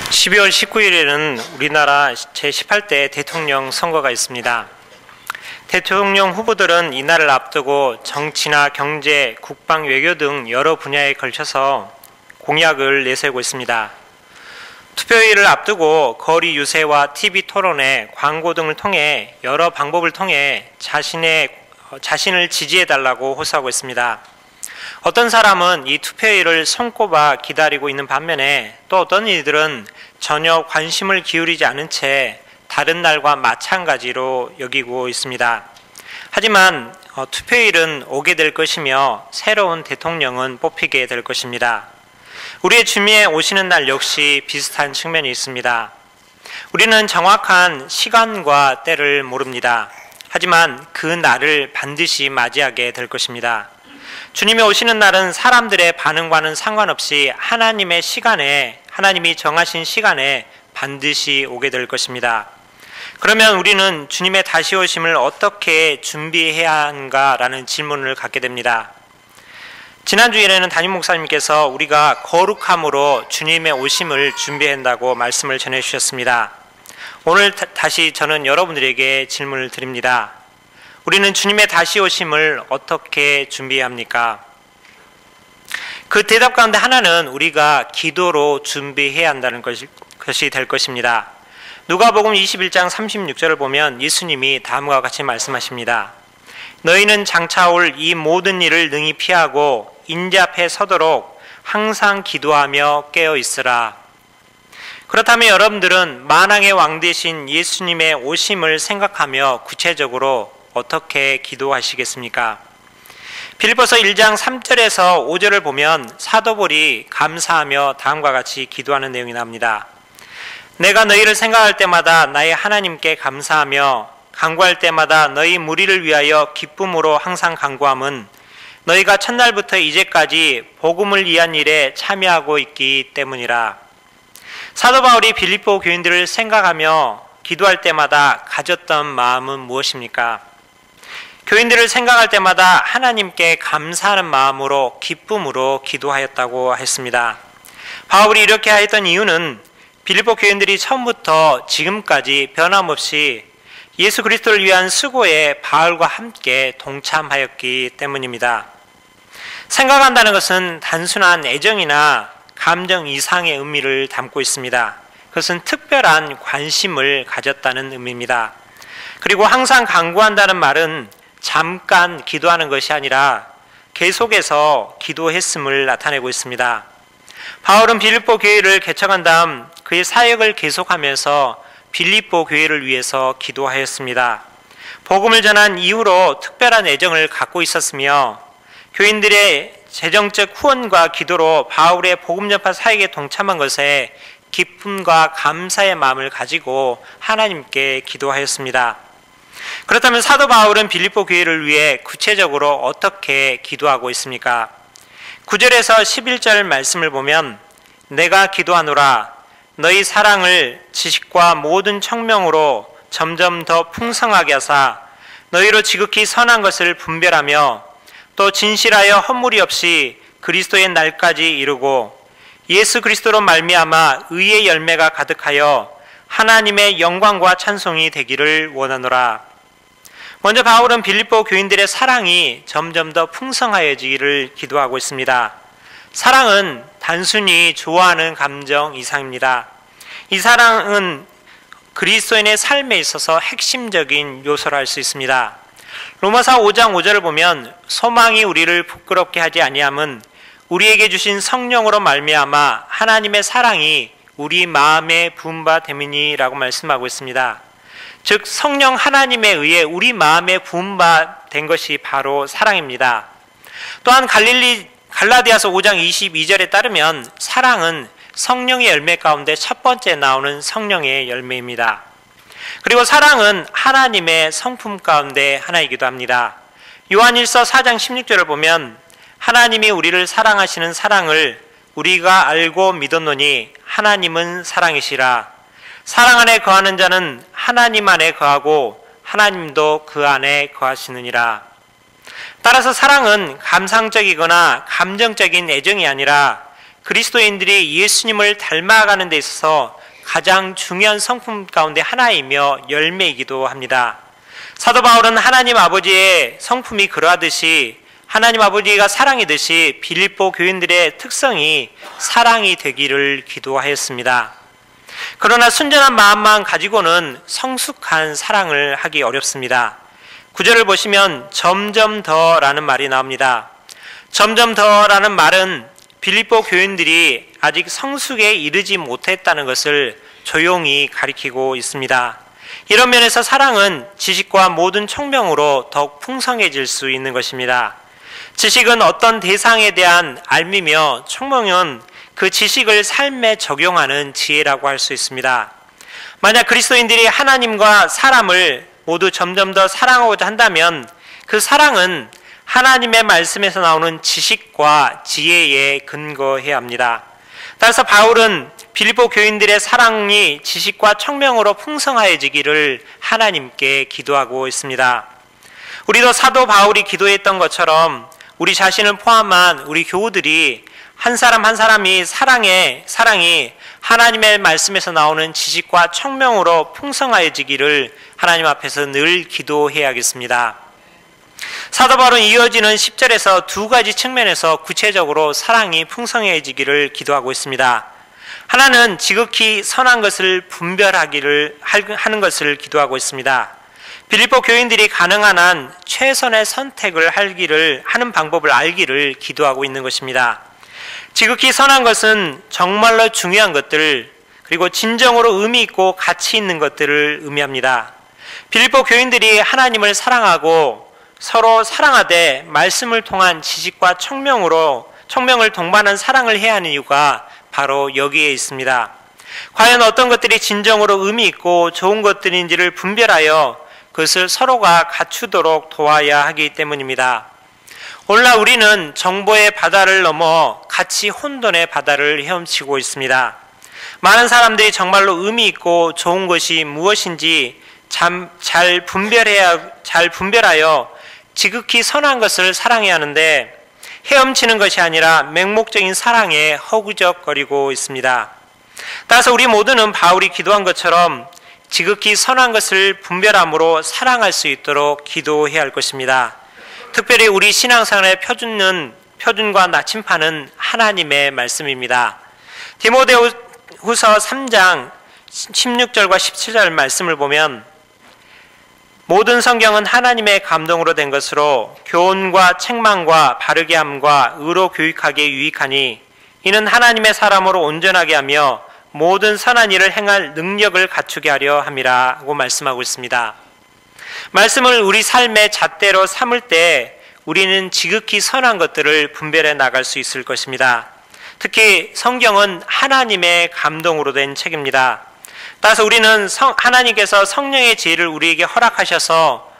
12월 19일에는 우리나라 제18대 대통령 선거가 있습니다. 대통령 후보들은 이날을 앞두고 정치나 경제, 국방, 외교 등 여러 분야에 걸쳐서 공약을 내세우고 있습니다. 투표일을 앞두고 거리 유세와 TV 토론회, 광고 등을 통해 여러 방법을 통해 자신을 지지해달라고 호소하고 있습니다. 어떤 사람은 이 투표일을 손꼽아 기다리고 있는 반면에 또 어떤 이들은 전혀 관심을 기울이지 않은 채 다른 날과 마찬가지로 여기고 있습니다. 하지만 투표일은 오게 될 것이며 새로운 대통령은 뽑히게 될 것입니다. 우리의 주님의 오시는 날 역시 비슷한 측면이 있습니다. 우리는 정확한 시간과 때를 모릅니다. 하지만 그 날을 반드시 맞이하게 될 것입니다. 주님이 오시는 날은 사람들의 반응과는 상관없이 하나님의 시간에, 하나님이 정하신 시간에 반드시 오게 될 것입니다. 그러면 우리는 주님의 다시 오심을 어떻게 준비해야 하는가라는 질문을 갖게 됩니다. 지난 주일에는 담임 목사님께서 우리가 거룩함으로 주님의 오심을 준비해야 한다고 말씀을 전해주셨습니다. 오늘 다시 저는 여러분들에게 질문을 드립니다. 우리는 주님의 다시 오심을 어떻게 준비해야 합니까? 그 대답 가운데 하나는 우리가 기도로 준비해야 한다는 것이 될 것입니다. 누가복음 21장 36절을 보면 예수님이 다음과 같이 말씀하십니다. 너희는 장차 올 이 모든 일을 능히 피하고 인자 앞에 서도록 항상 기도하며 깨어 있으라. 그렇다면 여러분들은 만왕의 왕 되신 예수님의 오심을 생각하며 구체적으로 어떻게 기도하시겠습니까? 빌립보서 1장 3절에서 5절을 보면 사도 바울이 감사하며 다음과 같이 기도하는 내용이 나옵니다. 내가 너희를 생각할 때마다 나의 하나님께 감사하며 간구할 때마다 너희 무리를 위하여 기쁨으로 항상 간구함은 너희가 첫날부터 이제까지 복음을 위한 일에 참여하고 있기 때문이라. 사도 바울이 빌립보 교인들을 생각하며 기도할 때마다 가졌던 마음은 무엇입니까? 교인들을 생각할 때마다 하나님께 감사하는 마음으로 기쁨으로 기도하였다고 했습니다. 바울이 이렇게 하였던 이유는 빌립보 교인들이 처음부터 지금까지 변함없이 예수 그리스도를 위한 수고에 바울과 함께 동참하였기 때문입니다. 생각한다는 것은 단순한 애정이나 감정 이상의 의미를 담고 있습니다. 그것은 특별한 관심을 가졌다는 의미입니다. 그리고 항상 간구한다는 말은 잠깐 기도하는 것이 아니라 계속해서 기도했음을 나타내고 있습니다. 바울은 빌립보 교회를 개척한 다음 그의 사역을 계속하면서 빌립보 교회를 위해서 기도하였습니다. 복음을 전한 이후로 특별한 애정을 갖고 있었으며 교인들의 재정적 후원과 기도로 바울의 복음 전파 사역에 동참한 것에 기쁨과 감사의 마음을 가지고 하나님께 기도하였습니다. 그렇다면 사도 바울은 빌립보 교회를 위해 구체적으로 어떻게 기도하고 있습니까? 9절에서 11절 말씀을 보면 내가 기도하노라 너희 사랑을 지식과 모든 청명으로 점점 더 풍성하게 하사 너희로 지극히 선한 것을 분별하며 또 진실하여 헛물이 없이 그리스도의 날까지 이루고 예수 그리스도로 말미암아 의의 열매가 가득하여 하나님의 영광과 찬송이 되기를 원하노라. 먼저 바울은 빌립보 교인들의 사랑이 점점 더 풍성하여지기를 기도하고 있습니다. 사랑은 단순히 좋아하는 감정 이상입니다. 이 사랑은 그리스도인의 삶에 있어서 핵심적인 요소라 할 수 있습니다. 로마서 5장 5절을 보면 소망이 우리를 부끄럽게 하지 아니함은 우리에게 주신 성령으로 말미암아 하나님의 사랑이 우리 마음에 부은 바 됨이니라고 말씀하고 있습니다. 즉 성령 하나님에 의해 우리 마음에 부은 바 된 것이 바로 사랑입니다. 또한 갈라디아서 5장 22절에 따르면 사랑은 성령의 열매 가운데 첫 번째 나오는 성령의 열매입니다. 그리고 사랑은 하나님의 성품 가운데 하나이기도 합니다. 요한일서 4장 16절을 보면 하나님이 우리를 사랑하시는 사랑을 우리가 알고 믿었노니 하나님은 사랑이시라. 사랑 안에 거하는 자는 하나님 안에 거하고 하나님도 그 안에 거하시느니라. 따라서 사랑은 감상적이거나 감정적인 애정이 아니라 그리스도인들이 예수님을 닮아가는 데 있어서 가장 중요한 성품 가운데 하나이며 열매이기도 합니다. 사도 바울은 하나님 아버지의 성품이 그러하듯이 하나님 아버지가 사랑이듯이 빌립보 교인들의 특성이 사랑이 되기를 기도하였습니다. 그러나 순전한 마음만 가지고는 성숙한 사랑을 하기 어렵습니다. 9절을 보시면 점점 더라는 말이 나옵니다. 점점 더라는 말은 빌립보 교인들이 아직 성숙에 이르지 못했다는 것을 조용히 가리키고 있습니다. 이런 면에서 사랑은 지식과 모든 총명으로 더욱 풍성해질 수 있는 것입니다. 지식은 어떤 대상에 대한 알미며 총명은 그 지식을 삶에 적용하는 지혜라고 할 수 있습니다. 만약 그리스도인들이 하나님과 사람을 모두 점점 더 사랑하고자 한다면 그 사랑은 하나님의 말씀에서 나오는 지식과 지혜에 근거해야 합니다. 따라서 바울은 빌립보 교인들의 사랑이 지식과 청명으로 풍성하여지기를 하나님께 기도하고 있습니다. 우리도 사도 바울이 기도했던 것처럼 우리 자신을 포함한 우리 교우들이 한 사람 한 사람이 사랑이 하나님의 말씀에서 나오는 지식과 청명으로 풍성하여지기를 하나님 앞에서 늘 기도해야겠습니다. 사도 바울은 이어지는 10절에서 두 가지 측면에서 구체적으로 사랑이 풍성해지기를 기도하고 있습니다. 하나는 지극히 선한 것을 분별하기를 하는 것을 기도하고 있습니다. 빌립보 교인들이 가능한 한 최선의 선택을 하는 방법을 알기를 기도하고 있는 것입니다. 지극히 선한 것은 정말로 중요한 것들, 그리고 진정으로 의미 있고 가치 있는 것들을 의미합니다. 빌립보 교인들이 하나님을 사랑하고 서로 사랑하되 말씀을 통한 지식과 청명을 동반한 사랑을 해야 하는 이유가 바로 여기에 있습니다. 과연 어떤 것들이 진정으로 의미 있고 좋은 것들인지를 분별하여 그것을 서로가 갖추도록 도와야 하기 때문입니다. 오늘날 우리는 정보의 바다를 넘어 가치 혼돈의 바다를 헤엄치고 있습니다. 많은 사람들이 정말로 의미 있고 좋은 것이 무엇인지 잘 분별하여 지극히 선한 것을 사랑해야 하는데 헤엄치는 것이 아니라 맹목적인 사랑에 허구적거리고 있습니다. 따라서 우리 모두는 바울이 기도한 것처럼 지극히 선한 것을 분별함으로 사랑할 수 있도록 기도해야 할 것입니다. 특별히 우리 신앙생활의 표준과 나침판은 하나님의 말씀입니다. 디모데후서 3장 16절과 17절 말씀을 보면 모든 성경은 하나님의 감동으로 된 것으로 교훈과 책망과 바르게 함과 의로 교육하기에 유익하니 이는 하나님의 사람으로 온전하게 하며 모든 선한 일을 행할 능력을 갖추게 하려 함이라고 말씀하고 있습니다. 말씀을 우리 삶의 잣대로 삼을 때 우리는 지극히 선한 것들을 분별해 나갈 수 있을 것입니다. 특히 성경은 하나님의 감동으로 된 책입니다. 따라서 우리는 하나님께서 성령의 지혜를 우리에게 허락하셔서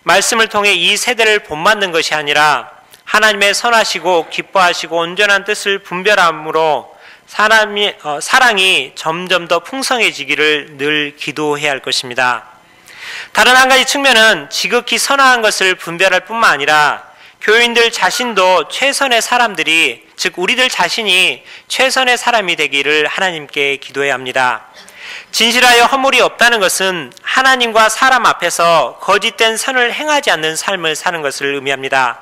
말씀을 통해 이 세대를 본받는 것이 아니라 하나님의 선하시고 기뻐하시고 온전한 뜻을 분별함으로 사랑이 점점 더 풍성해지기를 늘 기도해야 할 것입니다. 다른 한 가지 측면은 지극히 선한 것을 분별할 뿐만 아니라 교인들 자신도 최선의 사람들이, 즉 우리들 자신이 최선의 사람이 되기를 하나님께 기도해야 합니다. 진실하여 허물이 없다는 것은 하나님과 사람 앞에서 거짓된 선을 행하지 않는 삶을 사는 것을 의미합니다.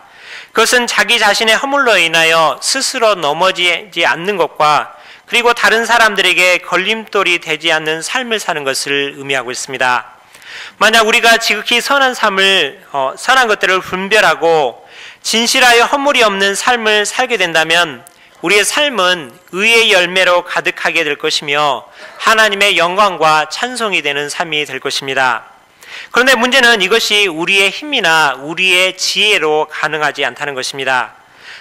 그것은 자기 자신의 허물로 인하여 스스로 넘어지지 않는 것과 그리고 다른 사람들에게 걸림돌이 되지 않는 삶을 사는 것을 의미하고 있습니다. 만약 우리가 지극히 선한 것들을 분별하고 진실하여 허물이 없는 삶을 살게 된다면 우리의 삶은 의의 열매로 가득하게 될 것이며 하나님의 영광과 찬송이 되는 삶이 될 것입니다. 그런데 문제는 이것이 우리의 힘이나 우리의 지혜로 가능하지 않다는 것입니다.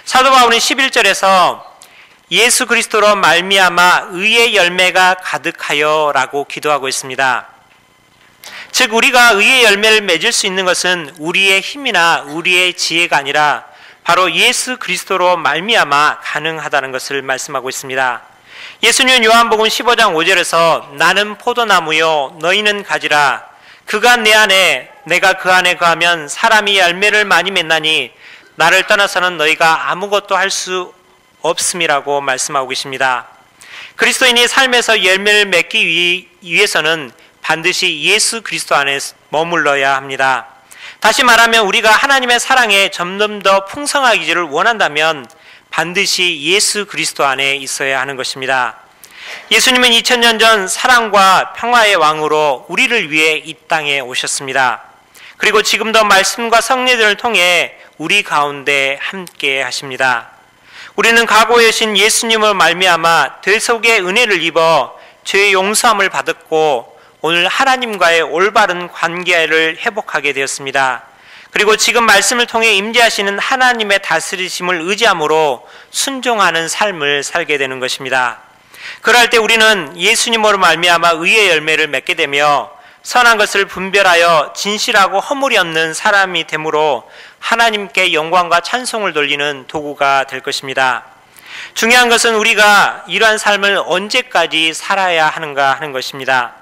사도 바울은 11절에서 예수 그리스도로 말미암아 의의 열매가 가득하여 라고 기도하고 있습니다. 즉 우리가 의의 열매를 맺을 수 있는 것은 우리의 힘이나 우리의 지혜가 아니라 바로 예수 그리스도로 말미암아 가능하다는 것을 말씀하고 있습니다. 예수님은 요한복음 15장 5절에서 나는 포도나무요 너희는 가지라 그가 내 안에 내가 그 안에 거하면 사람이 열매를 많이 맺나니 나를 떠나서는 너희가 아무것도 할 수 없음이라고 말씀하고 계십니다. 그리스도인이 삶에서 열매를 맺기 위해서는 반드시 예수 그리스도 안에 머물러야 합니다. 다시 말하면 우리가 하나님의 사랑에 점점 더 풍성하기를 원한다면 반드시 예수 그리스도 안에 있어야 하는 것입니다. 예수님은 2000년 전 사랑과 평화의 왕으로 우리를 위해 이 땅에 오셨습니다. 그리고 지금도 말씀과 성례들을 통해 우리 가운데 함께 하십니다. 우리는 과거에 오신 예수님을 말미암아 대속의 은혜를 입어 죄의 용서함을 받았고 오늘 하나님과의 올바른 관계를 회복하게 되었습니다. 그리고 지금 말씀을 통해 임재하시는 하나님의 다스리심을 의지함으로 순종하는 삶을 살게 되는 것입니다. 그럴 때 우리는 예수님으로 말미암아 의의 열매를 맺게 되며 선한 것을 분별하여 진실하고 허물이 없는 사람이 되므로 하나님께 영광과 찬송을 돌리는 도구가 될 것입니다. 중요한 것은 우리가 이러한 삶을 언제까지 살아야 하는가 하는 것입니다.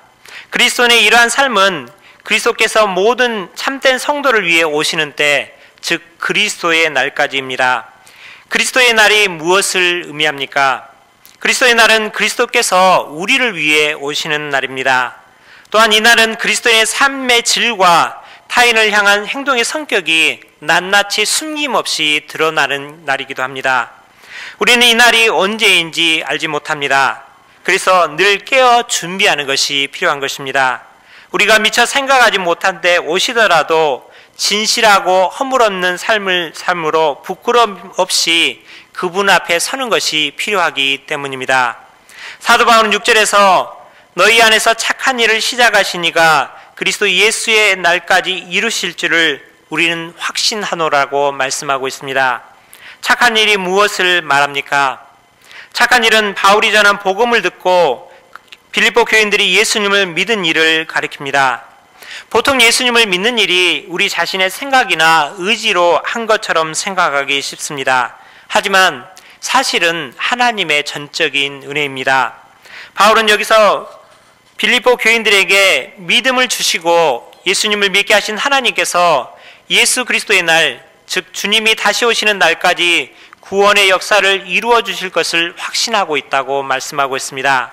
그리스도인의 이러한 삶은 그리스도께서 모든 참된 성도를 위해 오시는 때, 즉 그리스도의 날까지입니다. 그리스도의 날이 무엇을 의미합니까? 그리스도의 날은 그리스도께서 우리를 위해 오시는 날입니다. 또한 이 날은 그리스도의 삶의 질과 타인을 향한 행동의 성격이 낱낱이 숨김없이 드러나는 날이기도 합니다. 우리는 이 날이 언제인지 알지 못합니다. 그래서 늘 깨어 준비하는 것이 필요한 것입니다. 우리가 미처 생각하지 못한 때 오시더라도 진실하고 허물 없는 삶으로 부끄러움 없이 그분 앞에 서는 것이 필요하기 때문입니다. 사도 바울은 6절에서 너희 안에서 착한 일을 시작하시니가 그리스도 예수의 날까지 이루실 줄을 우리는 확신하노라고 말씀하고 있습니다. 착한 일이 무엇을 말합니까? 착한 일은 바울이 전한 복음을 듣고 빌립보 교인들이 예수님을 믿은 일을 가리킵니다. 보통 예수님을 믿는 일이 우리 자신의 생각이나 의지로 한 것처럼 생각하기 쉽습니다. 하지만 사실은 하나님의 전적인 은혜입니다. 바울은 여기서 빌립보 교인들에게 믿음을 주시고 예수님을 믿게 하신 하나님께서 예수 그리스도의 날, 즉 주님이 다시 오시는 날까지 구원의 역사를 이루어 주실 것을 확신하고 있다고 말씀하고 있습니다.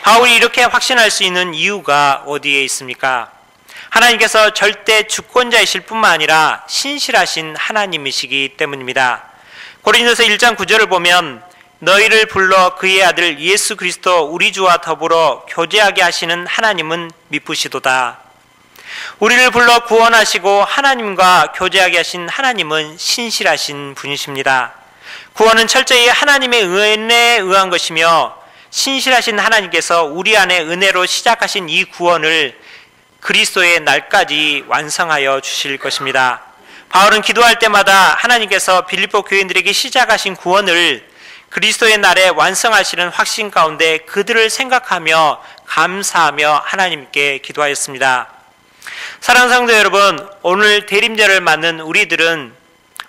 바울이 이렇게 확신할 수 있는 이유가 어디에 있습니까? 하나님께서 절대 주권자이실 뿐만 아니라 신실하신 하나님이시기 때문입니다. 고린도서 1장 9절을 보면 너희를 불러 그의 아들 예수 그리스도 우리 주와 더불어 교제하게 하시는 하나님은 미쁘시도다. 우리를 불러 구원하시고 하나님과 교제하게 하신 하나님은 신실하신 분이십니다. 구원은 철저히 하나님의 은혜에 의한 것이며 신실하신 하나님께서 우리 안에 은혜로 시작하신 이 구원을 그리스도의 날까지 완성하여 주실 것입니다. 바울은 기도할 때마다 하나님께서 빌립보 교인들에게 시작하신 구원을 그리스도의 날에 완성하시는 확신 가운데 그들을 생각하며 감사하며 하나님께 기도하였습니다. 사랑하는 성도 여러분, 오늘 대림절을 맞는 우리들은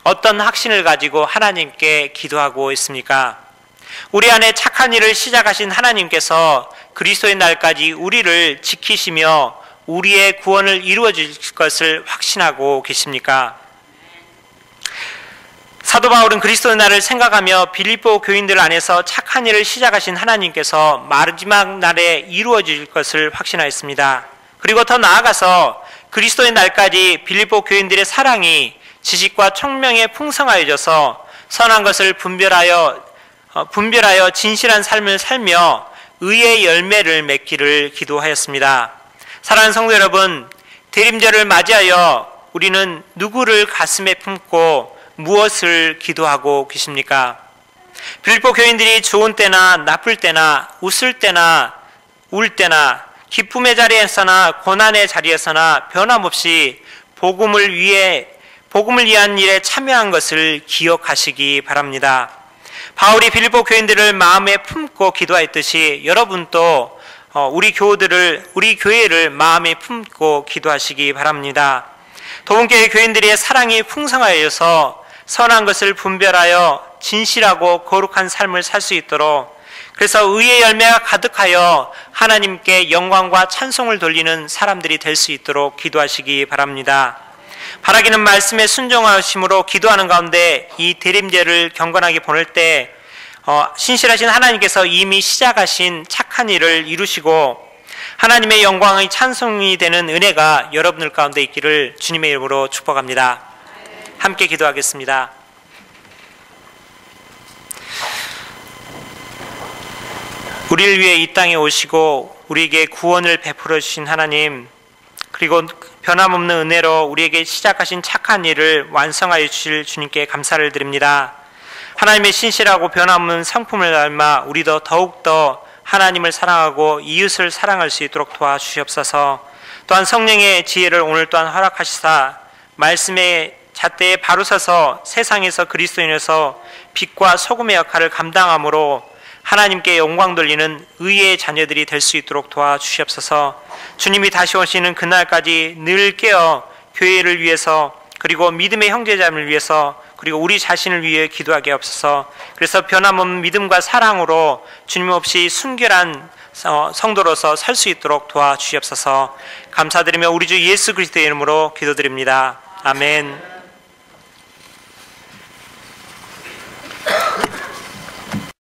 어떤 확신을 가지고 하나님께 기도하고 있습니까? 우리 안에 착한 일을 시작하신 하나님께서 그리스도의 날까지 우리를 지키시며 우리의 구원을 이루어 주실 것을 확신하고 계십니까? 사도 바울은 그리스도의 날을 생각하며 빌립보 교인들 안에서 착한 일을 시작하신 하나님께서 마지막 날에 이루어 주실 것을 확신하였습니다. 그리고 더 나아가서 그리스도의 날까지 빌립보 교인들의 사랑이 지식과 총명에 풍성하여져서 선한 것을 분별하여 진실한 삶을 살며 의의 열매를 맺기를 기도하였습니다. 사랑하는 성도 여러분, 대림절을 맞이하여 우리는 누구를 가슴에 품고 무엇을 기도하고 계십니까? 빌립보 교인들이 좋은 때나 나쁠 때나 웃을 때나 울 때나 기쁨의 자리에서나 고난의 자리에서나 변함없이 복음을 위한 일에 참여한 것을 기억하시기 바랍니다. 바울이 빌립보 교인들을 마음에 품고 기도했듯이 여러분도 우리 교회를 마음에 품고 기도하시기 바랍니다. 도움교회 교인들의 사랑이 풍성하여서 선한 것을 분별하여 진실하고 거룩한 삶을 살 수 있도록, 그래서 의의 열매가 가득하여 하나님께 영광과 찬송을 돌리는 사람들이 될 수 있도록 기도하시기 바랍니다. 바라기는 말씀에 순종하심으로 기도하는 가운데 이 대림제를 경건하게 보낼 때 신실하신 하나님께서 이미 시작하신 착한 일을 이루시고 하나님의 영광의 찬송이 되는 은혜가 여러분들 가운데 있기를 주님의 이름으로 축복합니다. 함께 기도하겠습니다. 우리를 위해 이 땅에 오시고 우리에게 구원을 베풀어 주신 하나님, 그리고 변함없는 은혜로 우리에게 시작하신 착한 일을 완성하여 주실 주님께 감사를 드립니다. 하나님의 신실하고 변함없는 성품을 닮아 우리도 더욱더 하나님을 사랑하고 이웃을 사랑할 수 있도록 도와주시옵소서. 또한 성령의 지혜를 오늘 또한 허락하시사 말씀의 잣대에 바로 서서 세상에서 그리스도인에서 빛과 소금의 역할을 감당함으로 하나님께 영광 돌리는 의의 자녀들이 될 수 있도록 도와주시옵소서. 주님이 다시 오시는 그날까지 늘 깨어 교회를 위해서, 그리고 믿음의 형제자매를 위해서, 그리고 우리 자신을 위해 기도하게 없어서, 그래서 변함없는 믿음과 사랑으로 주님 없이 순결한 성도로서 살 수 있도록 도와주시옵소서. 감사드리며 우리 주 예수 그리스도의 이름으로 기도드립니다. 아멘.